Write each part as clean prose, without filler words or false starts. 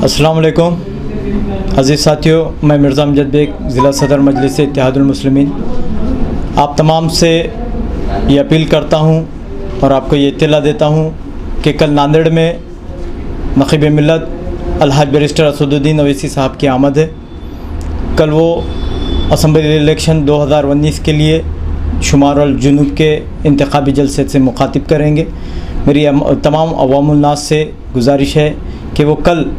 अस्सलाम वालेकुम अज़ीज़ साथियों, मैं मिर्ज़ा अमजद बेग, ज़िला सदर मजलिस इत्तेहादुल मुस्लिमीन। आप तमाम से ये अपील करता हूँ और आपको ये इत्तला देता हूँ कि कल नांदेड़ में नक़ीब मिल्लत अलहाज बैरिस्टर असदुद्दीन ओवैसी साहब की आमद है। कल वो असम्बली इलेक्शन 2019 के लिए शुमार अल जुनूब के इंतखाबी जलसे से मुखातिब करेंगे। मेरी तमाम अवामुल नास से गुजारिश है कि वो कल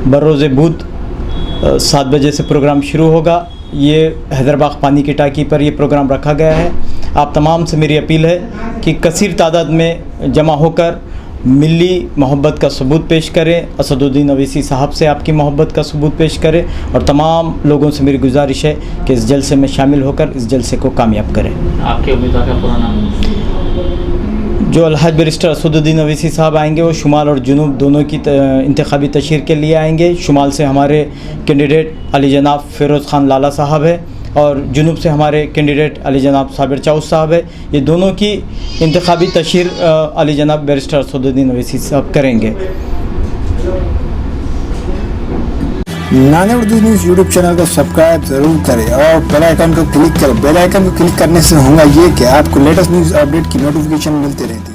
बरोज़ बुध 7 बजे से प्रोग्राम शुरू होगा। ये हैदराबाद पानी की टाँकी पर ये प्रोग्राम रखा गया है। आप तमाम से मेरी अपील है कि कसीर तादाद में जमा होकर मिली मोहब्बत का सबूत पेश करें, असदुद्दीन ओवैसी साहब से आपकी मोहब्बत का सबूत पेश करें और तमाम लोगों से मेरी गुजारिश है कि इस जलसे में शामिल होकर इस जलसे को कामयाब करें। आपके उम्मीदवार का पूरा नाम? जो अलहाज बैरिस्टर असदुद्दीन ओवैसी साहब आएंगे वो शुमाल और जुनूब दोनों की इंतखाबी तशहीर के लिए आएंगे। शुमाल से हमारे कैंडिडेट अली जनाब फ़िरोज़ ख़ान लाला साहब है और जुनूब से हमारे कैंडिडेट अली जनाब साबिर चाउस साहब है। ये दोनों की इंतखाबी तशहीर अली जनाब बैरिस्टर असदुद्दीन ओवैसी साहब करेंगे। नाने उर्दू न्यूज़ यूट्यूब चैनल को सब्सक्राइब जरूर करें और बेल आइकन को क्लिक करें। बेल आइकन को क्लिक करने से होगा ये कि आपको लेटेस्ट न्यूज़ अपडेट की नोटिफिकेशन मिलती रहेगी।